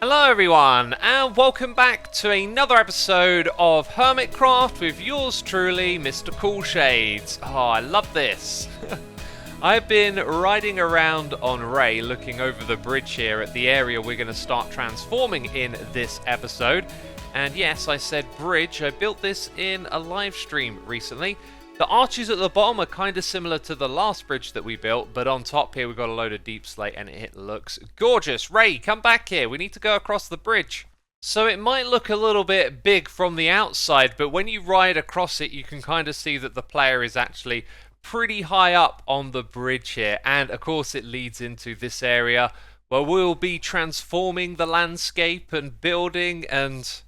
Hello everyone, and welcome back to another episode of Hermitcraft with yours truly, Mr. Cool Shades. Oh, I love this. I've been riding around on Ray looking over the bridge here at the area we're going to start transforming in this episode. And yes, I said bridge. I built this in a live stream recently. The arches at the bottom are kind of similar to the last bridge that we built, but on top here we've got a load of deep slate and it looks gorgeous. Ray, come back here. We need to go across the bridge. So it might look a little bit big from the outside, but when you ride across it, you can kind of see that the player is actually pretty high up on the bridge here. And of course it leads into this area where we'll be transforming the landscape and building, and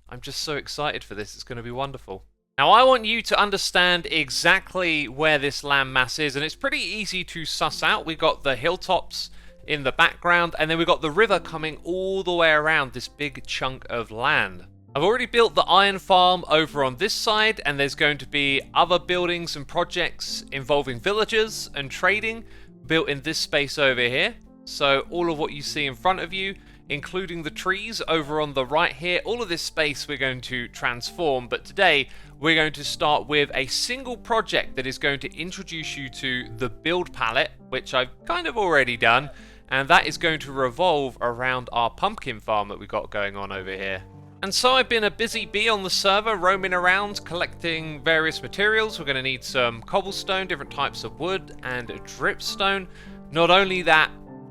I'm just so excited for this. It's going to be wonderful. Now I want you to understand exactly where this landmass is, and it's pretty easy to suss out. We've got the hilltops in the background, and then we've got the river coming all the way around this big chunk of land. I've already built the iron farm over on this side, and there's going to be other buildings and projects involving villagers and trading built in this space over here. So all of what you see in front of you, including the trees over on the right here, all of this space we're going to transform, but today we're going to start with a single project that is going to introduce you to the build palette, which I've kind of already done, and that is going to revolve around our pumpkin farm that we've got going on over here. And so I've been a busy bee on the server, roaming around, collecting various materials. We're going to need some cobblestone, different types of wood, and dripstone. Not only that,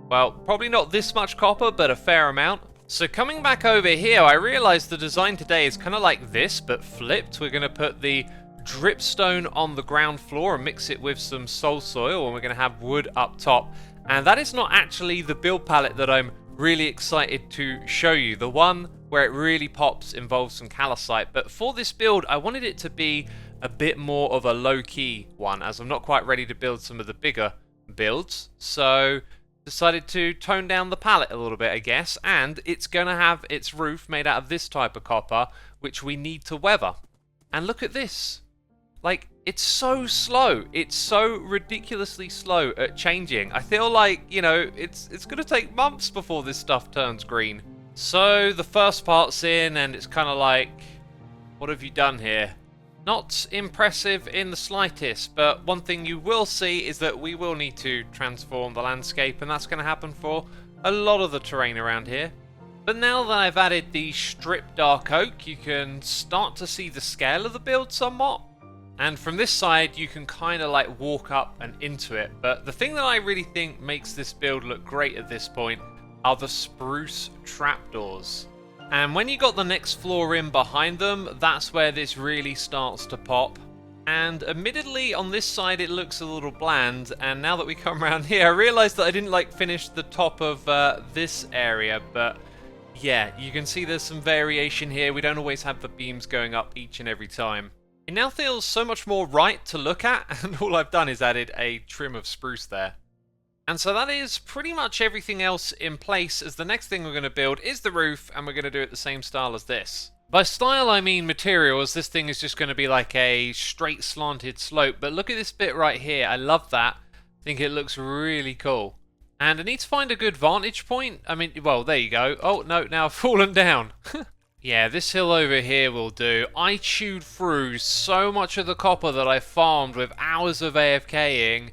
well, probably not this much copper, but a fair amount. So coming back over here, I realized the design today is kind of like this, but flipped. We're going to put the dripstone on the ground floor and mix it with some soul soil, and we're going to have wood up top. And that is not actually the build palette that I'm really excited to show you. The one where it really pops involves some calcite, but for this build, I wanted it to be a bit more of a low-key one, as I'm not quite ready to build some of the bigger builds. So decided to tone down the palette a little bit, I guess, and it's going to have its roof made out of this type of copper, which we need to weather. And look at this. Like, it's so slow. It's so ridiculously slow at changing. I feel like, you know, it's going to take months before this stuff turns green. So the first part's in, and it's kind of like, what have you done here? Not impressive in the slightest, but one thing you will see is that we will need to transform the landscape, and that's going to happen for a lot of the terrain around here. But now that I've added the stripped dark oak, you can start to see the scale of the build somewhat. And from this side, you can kind of like walk up and into it. But the thing that I really think makes this build look great at this point are the spruce trapdoors. And when you got the next floor in behind them, that's where this really starts to pop. And admittedly, on this side it looks a little bland, and now that we come around here, I realized that I didn't like finish the top of this area, but yeah, you can see there's some variation here. We don't always have the beams going up each and every time. It now feels so much more right to look at, and all I've done is added a trim of spruce there. And so that is pretty much everything else in place, as the next thing we're going to build is the roof, and we're going to do it the same style as this. By style I mean materials. This thing is just going to be like a straight slanted slope, but look at this bit right here. I love that. I think it looks really cool. And I need to find a good vantage point. I mean, well, there you go. Oh no, now I've fallen down. Yeah, this hill over here will do. I chewed through so much of the copper that I farmed with hours of AFKing,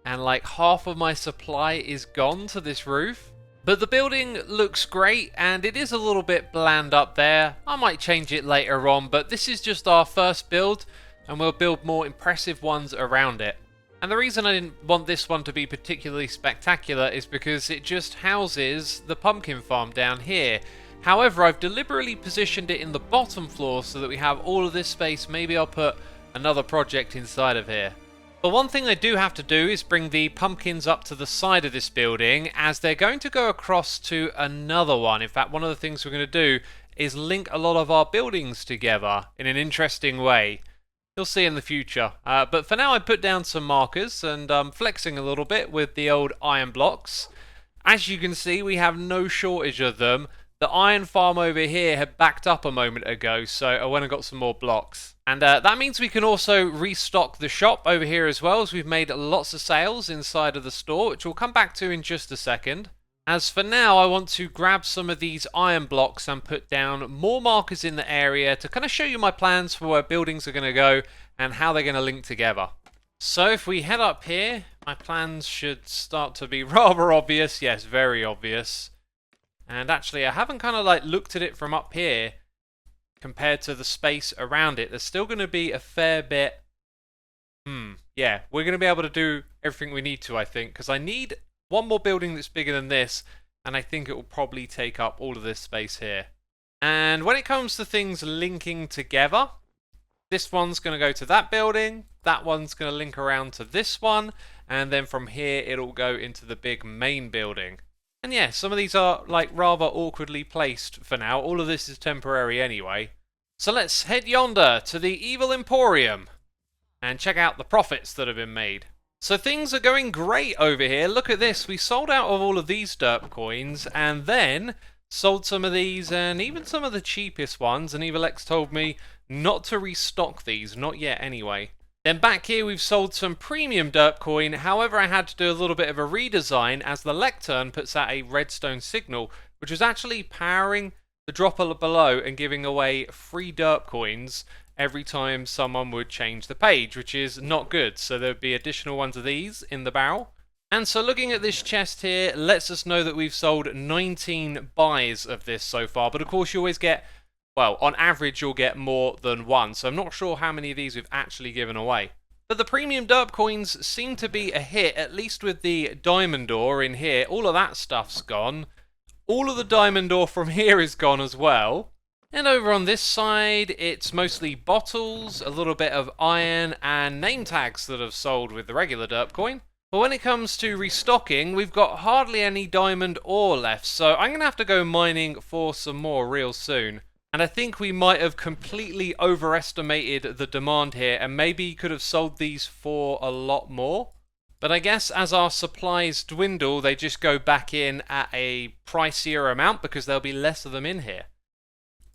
and like half of my supply is gone to this roof. But the building looks great, and it is a little bit bland up there. I might change it later on, but this is just our first build, and we'll build more impressive ones around it. And the reason I didn't want this one to be particularly spectacular is because it just houses the pumpkin farm down here. However, I've deliberately positioned it in the bottom floor so that we have all of this space. Maybe I'll put another project inside of here. But one thing I do have to do is bring the pumpkins up to the side of this building, as they're going to go across to another one. In fact, one of the things we're going to do is link a lot of our buildings together in an interesting way. You'll see in the future. But for now I put down some markers, and I'm flexing a little bit with the old iron blocks. As you can see, we have no shortage of them. The iron farm over here had backed up a moment ago, so I went and got some more blocks. And that means we can also restock the shop over here as well, as we've made lots of sales inside of the store, which we'll come back to in just a second. As for now, I want to grab some of these iron blocks and put down more markers in the area to kind of show you my plans for where buildings are going to go and how they're going to link together. So if we head up here, my plans should start to be rather obvious. Yes, very obvious. And actually, I haven't kind of like looked at it from up here compared to the space around it. There's still going to be a fair bit. Yeah, we're going to be able to do everything we need to, I think, because I need one more building that's bigger than this, and I think it will probably take up all of this space here. And when it comes to things linking together, this one's going to go to that building, that one's going to link around to this one, and then from here it'll go into the big main building. And yeah, some of these are like rather awkwardly placed for now. All of this is temporary anyway. So let's head yonder to the Evil Emporium and check out the profits that have been made. So things are going great over here. Look at this. We sold out of all of these derp coins and then sold some of these and even some of the cheapest ones. And EvilX told me not to restock these. Not yet anyway. Then back here we've sold some premium derp coin. However, I had to do a little bit of a redesign as the lectern puts out a redstone signal, which was actually powering the dropper below and giving away free derp coins every time someone would change the page, which is not good. So there would be additional ones of these in the barrel. And so looking at this chest here lets us know that we've sold 19 buys of this so far. But of course you always get, well, on average you'll get more than one. So I'm not sure how many of these we've actually given away. But the premium derp coins seem to be a hit, at least with the diamond ore in here. All of that stuff's gone. All of the diamond ore from here is gone as well. And over on this side, it's mostly bottles, a little bit of iron, and name tags that have sold with the regular derp coin. But when it comes to restocking, we've got hardly any diamond ore left, so I'm going to have to go mining for some more real soon. And I think we might have completely overestimated the demand here, and maybe could have sold these for a lot more. But I guess as our supplies dwindle, they just go back in at a pricier amount because there'll be less of them in here.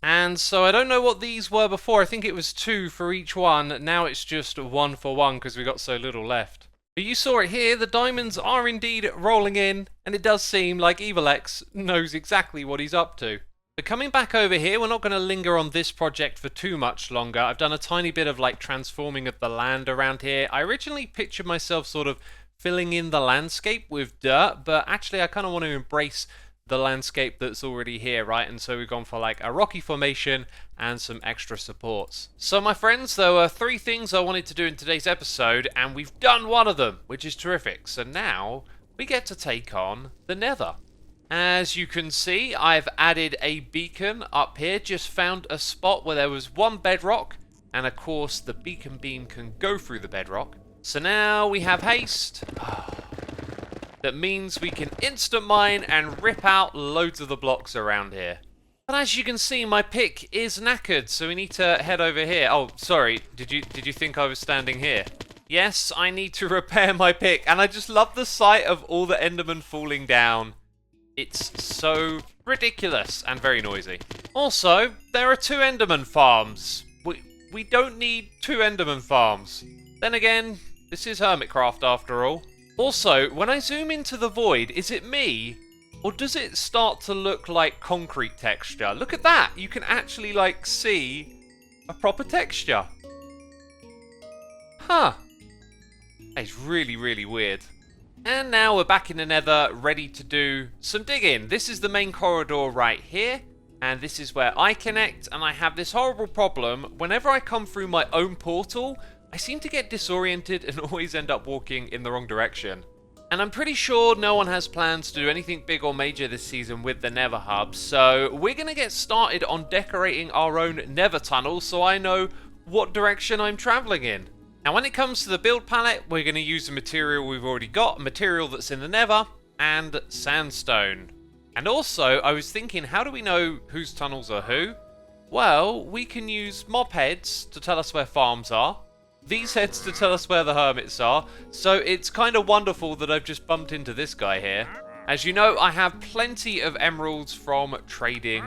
And so I don't know what these were before. I think it was 2 for each one. Now it's just 1 for 1 because we got so little left. But you saw it here. The diamonds are indeed rolling in. And it does seem like EvilX knows exactly what he's up to. But coming back over here, we're not going to linger on this project for too much longer. I've done a tiny bit of like transforming of the land around here. I originally pictured myself sort of filling in the landscape with dirt. But actually I kind of want to embrace the landscape that's already here, right? And so we've gone for like a rocky formation and some extra supports. So my friends, there were 3 things I wanted to do in today's episode, and we've done one of them, which is terrific. So now we get to take on the Nether. As you can see, I've added a beacon up here, just found a spot where there was 1 bedrock, and of course the beacon beam can go through the bedrock. So now we have haste. That means we can instant mine and rip out loads of the blocks around here. But as you can see, my pick is knackered, so we need to head over here. Oh, sorry, did you think I was standing here? Yes, I need to repair my pick, and I just love the sight of all the Endermen falling down. It's so ridiculous and very noisy. Also, there are 2 Enderman farms. We don't need 2 Enderman farms. Then again, this is Hermitcraft after all. Also, when I zoom into the void, is it me? Or does it start to look like concrete texture? Look at that! You can actually, like, see a proper texture. Huh. That is really, really weird. And now we're back in the Nether, ready to do some digging. This is the main corridor right here. And this is where I connect, and I have this horrible problem. Whenever I come through my own portal, I seem to get disoriented and always end up walking in the wrong direction. And I'm pretty sure no one has plans to do anything big or major this season with the Nether Hub, so we're going to get started on decorating our own Nether Tunnels so I know what direction I'm travelling in. Now when it comes to the build palette, we're going to use the material we've already got, a material that's in the Nether, and sandstone. And also, I was thinking, how do we know whose tunnels are who? Well, we can use mob heads to tell us where farms are. These heads to tell us where the hermits are, so it's kind of wonderful that I've just bumped into this guy here. As you know, I have plenty of emeralds from trading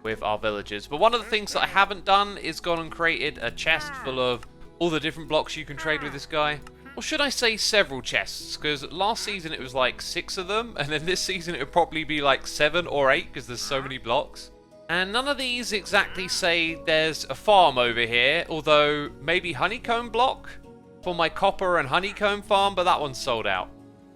with our villagers, but one of the things that I haven't done is gone and created a chest full of all the different blocks you can trade with this guy. Or should I say several chests, because last season it was like 6 of them, and then this season it would probably be like 7 or 8 because there's so many blocks. And none of these exactly say there's a farm over here, although maybe honeycomb block for my copper and honeycomb farm, but that one's sold out.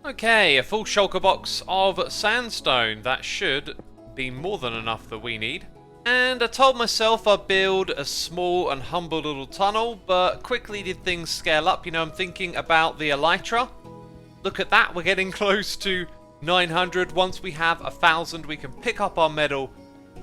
Okay, a full shulker box of sandstone. That should be more than enough that we need. And I told myself I'd build a small and humble little tunnel, but quickly did things scale up. You know, I'm thinking about the elytra. Look at that, we're getting close to 900. Once we have 1,000, we can pick up our medal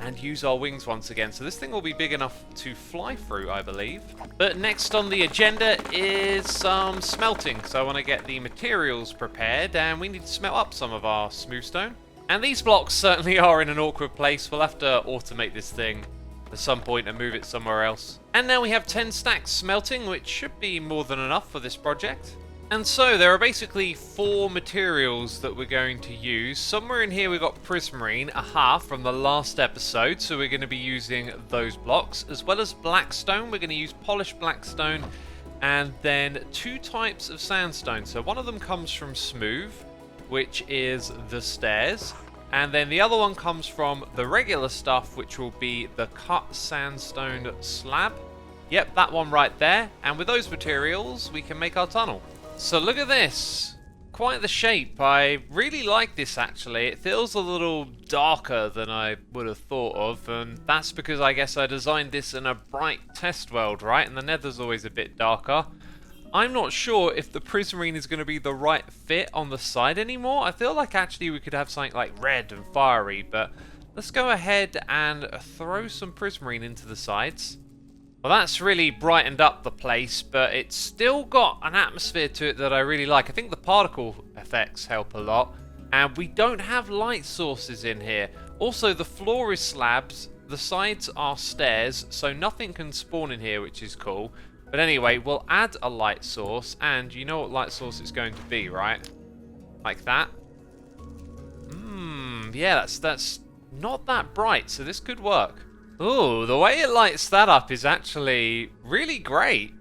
and use our wings once again. So this thing will be big enough to fly through, I believe. But next on the agenda is some smelting. So I want to get the materials prepared, and we need to smelt up some of our smooth stone. And these blocks certainly are in an awkward place. We'll have to automate this thing at some point and move it somewhere else. And now we have 10 stacks smelting, which should be more than enough for this project. And so there are basically 4 materials that we're going to use. Somewhere in here we've got prismarine, from the last episode, so we're going to be using those blocks, as well as blackstone. We're going to use polished blackstone, and then 2 types of sandstone. So one of them comes from smooth, which is the stairs, and then the other one comes from the regular stuff, which will be the cut sandstone slab. Yep, that one right there. And with those materials we can make our tunnel. So look at this, quite the shape. I really like this actually. It feels a little darker than I would have thought of, and that's because I guess I designed this in a bright test world, right? And the nether's always a bit darker. I'm not sure if the prismarine is going to be the right fit on the side anymore. I feel like actually we could have something like red and fiery, but let's go ahead and throw some prismarine into the sides. Well, that's really brightened up the place, but it's still got an atmosphere to it that I really like. I think the particle effects help a lot, and we don't have light sources in here. Also, the floor is slabs, the sides are stairs, so nothing can spawn in here, which is cool. But anyway, we'll add a light source, and you know what light source it's going to be, right? Like that. Yeah, that's not that bright, so this could work. Ooh, the way it lights that up is actually really great.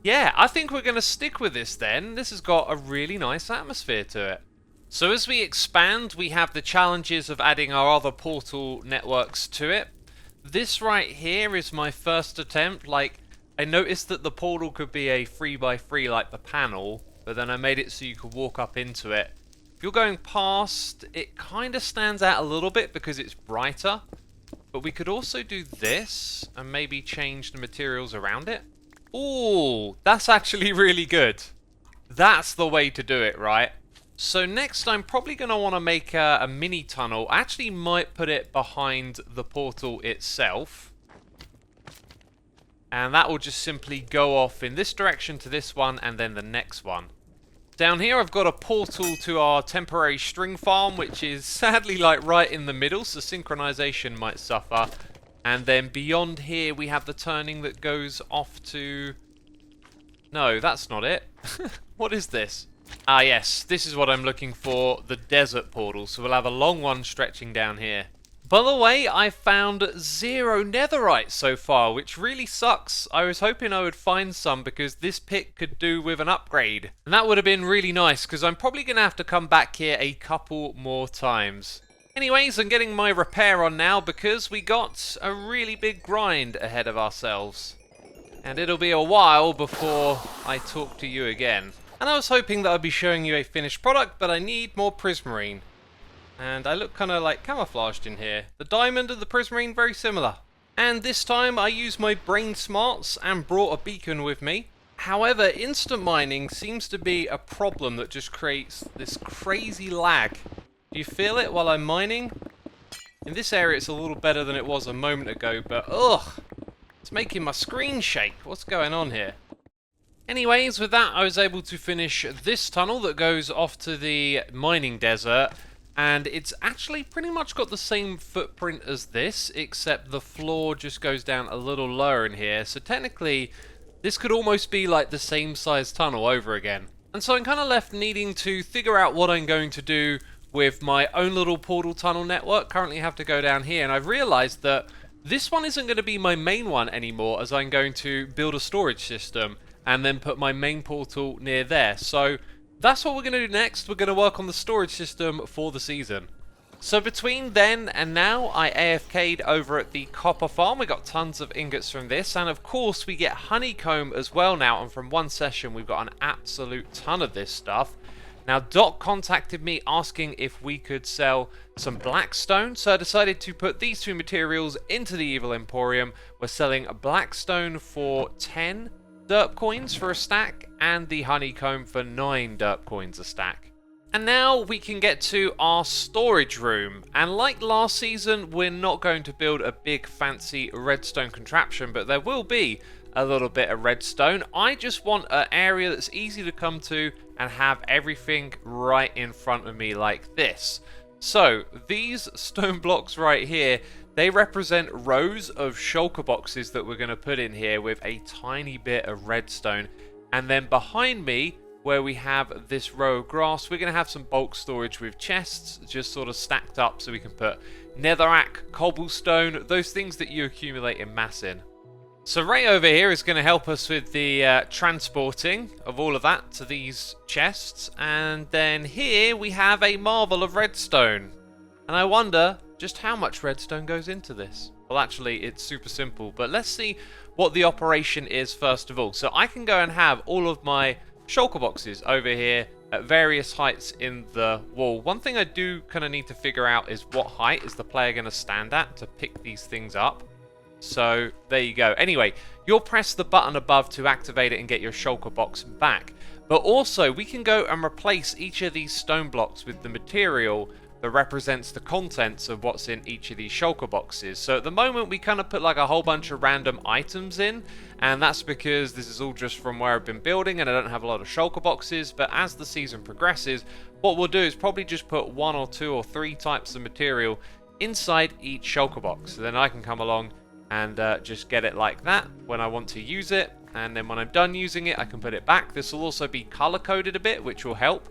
Yeah, I think we're going to stick with this then. This has got a really nice atmosphere to it. So as we expand, we have the challenges of adding our other portal networks to it. This right here is my first attempt. Like, I noticed that the portal could be a 3x3 like the panel, but then I made it so you could walk up into it. If you're going past, it kind of stands out a little bit because it's brighter. But we could also do this and maybe change the materials around it. Ooh, that's actually really good. That's the way to do it, right? So next I'm probably going to want to make a mini tunnel. I actually might put it behind the portal itself. And that will just simply go off in this direction to this one and then the next one. Down here I've got a portal to our temporary string farm, which is sadly like right in the middle, so synchronization might suffer. And then beyond here we have the turning that goes off to... No, that's not it. What is this? Ah yes, this is what I'm looking for, the desert portal. So we'll have a long one stretching down here. By the way, I found 0 netherite so far, which really sucks. I was hoping I would find some because this pit could do with an upgrade. And that would have been really nice because I'm probably going to have to come back here a couple more times. Anyways, I'm getting my repair on now because we got a really big grind ahead of ourselves. And it'll be a while before I talk to you again. And I was hoping that I'd be showing you a finished product, but I need more prismarine. And I look kind of like camouflaged in here. The diamond and the prismarine, very similar. And this time I used my brain smarts and brought a beacon with me. However, instant mining seems to be a problem that just creates this crazy lag. Do you feel it while I'm mining? In this area it's a little better than it was a moment ago, but ugh! It's making my screen shake. What's going on here? Anyways, with that I was able to finish this tunnel that goes off to the mining desert. And it's actually pretty much got the same footprint as this, except the floor just goes down a little lower in here. So technically, this could almost be like the same size tunnel over again. And so I'm kind of left needing to figure out what I'm going to do with my own little portal tunnel network. Currently have to go down here, and I've realized that this one isn't going to be my main one anymore, as I'm going to build a storage system. and then put my main portal near there. So that's what we're going to do next. We're going to work on the storage system for the season. So between then and now, I AFK'd over at the copper farm. We got tons of ingots from this, and of course we get honeycomb as well now, and from one session we've got an absolute ton of this stuff. Now Doc contacted me asking if we could sell some blackstone, so I decided to put these two materials into the Evil Emporium. We're selling blackstone for 10 derp coins for a stack, and the honeycomb for 9 derp coins a stack. And now we can get to our storage room, and like last season, we're not going to build a big fancy redstone contraption, but there will be a little bit of redstone. I just want an area that's easy to come to and have everything right in front of me like this. So these stone blocks right here, they represent rows of shulker boxes that we're going to put in here with a tiny bit of redstone. And then behind me, where we have this row of grass, we're going to have some bulk storage with chests just sort of stacked up so we can put netherrack, cobblestone, those things that you accumulate in mass in. So right over here is going to help us with the transporting of all of that to these chests. And then here we have a marvel of redstone. And I wonder just how much redstone goes into this. Well, actually, it's super simple, but let's see what the operation is first of all. So I can go and have all of my shulker boxes over here at various heights in the wall. One thing I do kind of need to figure out is what height is the player going to stand at to pick these things up. So there you go. Anyway, you'll press the button above to activate it and get your shulker box back. But also we can go and replace each of these stone blocks with the material that represents the contents of what's in each of these shulker boxes. So at the moment we kind of put like a whole bunch of random items in, and that's because this is all just from where I've been building and I don't have a lot of shulker boxes. But as the season progresses, what we'll do is probably just put 1 or 2 or 3 types of material inside each shulker box. So then I can come along and just get it like that when I want to use it, and then when I'm done using it I can put it back. This will also be color coded a bit, which will help.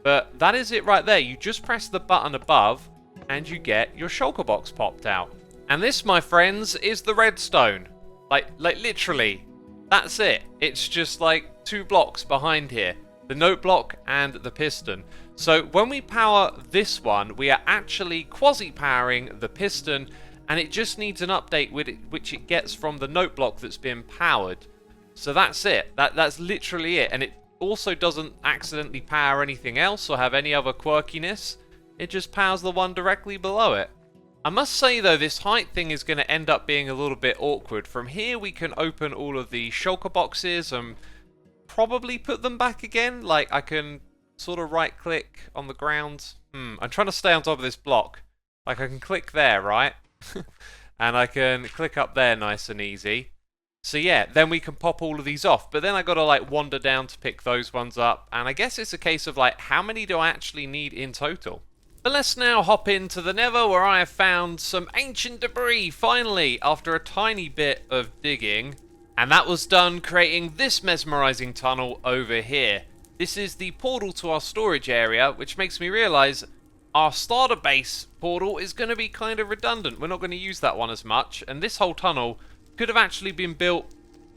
But that is it right there. You just press the button above and you get your shulker box popped out. And this, my friends, is the redstone. Like literally, that's it. It's just like 2 blocks behind here. The note block and the piston. So when we power this one, we are actually quasi-powering the piston, and it just needs an update with it, which it gets from the note block that's been powered. So that's it. That's literally it. And it also doesn't accidentally power anything else or have any other quirkiness. It just powers the one directly below it. I must say though, this height thing is going to end up being a little bit awkward. From here we can open all of the shulker boxes and probably put them back again. Like I can sort of right click on the ground. I'm trying to stay on top of this block. Like I can click there, right? And I can click up there nice and easy. So yeah, then we can pop all of these off. But then I got to like wander down to pick those ones up. And I guess it's a case of like, how many do I actually need in total? But let's now hop into the Nether, where I have found some ancient debris, finally, after a tiny bit of digging. And that was done creating this mesmerizing tunnel over here. This is the portal to our storage area, which makes me realize our starter base portal is going to be kind of redundant. We're not going to use that one as much. And this whole tunnel could have actually been built,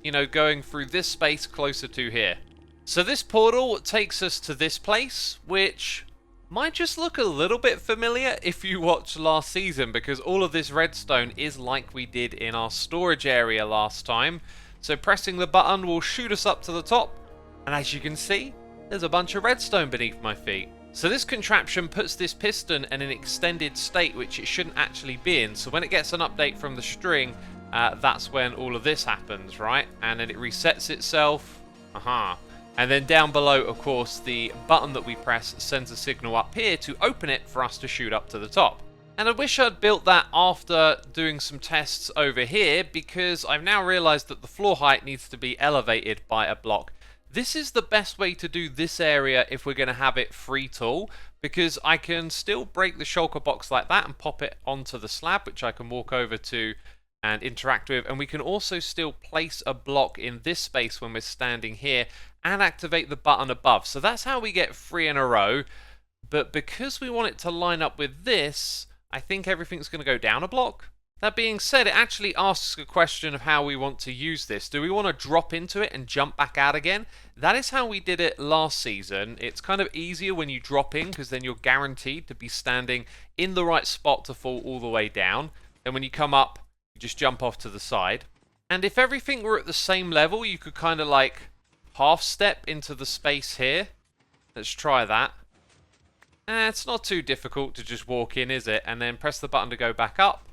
you know, going through this space closer to here. So this portal takes us to this place, which might just look a little bit familiar if you watched last season, because all of this redstone is like we did in our storage area last time. So pressing the button will shoot us up to the top, and as you can see, there's a bunch of redstone beneath my feet. So this contraption puts this piston in an extended state which it shouldn't actually be in. So when it gets an update from the string, that's when all of this happens, right? And then it resets itself. And then down below, of course, the button that we press sends a signal up here to open it for us to shoot up to the top. And I wish I'd built that after doing some tests over here, because I've now realized that the floor height needs to be elevated by a block. This is the best way to do this area if we're going to have it free tool, because I can still break the shulker box like that and pop it onto the slab, which I can walk over to and interact with. And we can also still place a block in this space when we're standing here and activate the button above. So that's how we get 3 in a row. But because we want it to line up with this, I think everything's going to go down a block. That being said, it actually asks a question of how we want to use this. Do we want to drop into it and jump back out again? That is how we did it last season. It's kind of easier when you drop in because then you're guaranteed to be standing in the right spot to fall all the way down. And when you come up, you just jump off to the side. And if everything were at the same level, you could kind of like half step into the space here. Let's try that. It's not too difficult to just walk in, is it? And then press the button to go back up.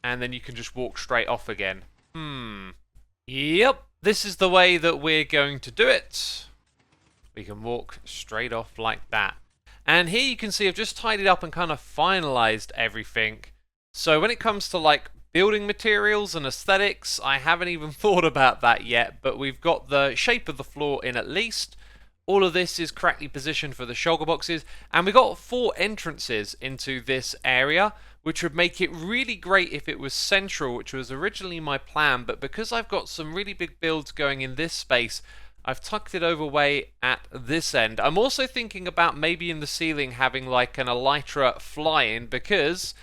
And then you can just walk straight off again. Yep, this is the way that we're going to do it. We can walk straight off like that. And here you can see I've just tidied up and kind of finalized everything. So when it comes to like building materials and aesthetics, I haven't even thought about that yet, but we've got the shape of the floor in at least. All of this is correctly positioned for the shulker boxes, and we got 4 entrances into this area, which would make it really great if it was central, which was originally my plan, but because I've got some really big builds going in this space, I've tucked it over way at this end. I'm also thinking about maybe in the ceiling having like an elytra fly-in, because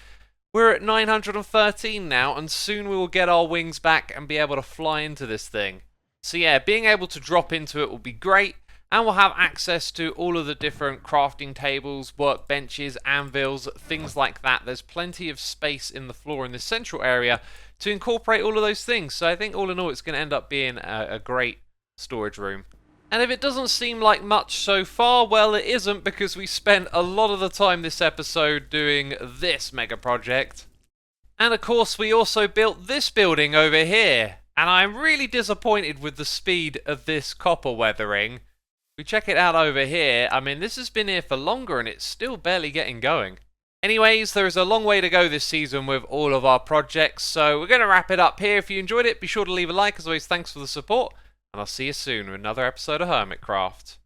we're at 913 now, and soon we will get our wings back and be able to fly into this thing. So yeah, being able to drop into it will be great. And we'll have access to all of the different crafting tables, workbenches, anvils, things like that. There's plenty of space in the floor in this central area to incorporate all of those things. So I think all in all it's going to end up being a great storage room. And if it doesn't seem like much so far, well it isn't, because we spent a lot of the time this episode doing this mega project. And of course we also built this building over here. And I'm really disappointed with the speed of this copper weathering. We check it out over here. I mean, this has been here for longer and it's still barely getting going. Anyways, there is a long way to go this season with all of our projects, so we're going to wrap it up here. If you enjoyed it, be sure to leave a like. As always, thanks for the support, and I'll see you soon with another episode of Hermitcraft.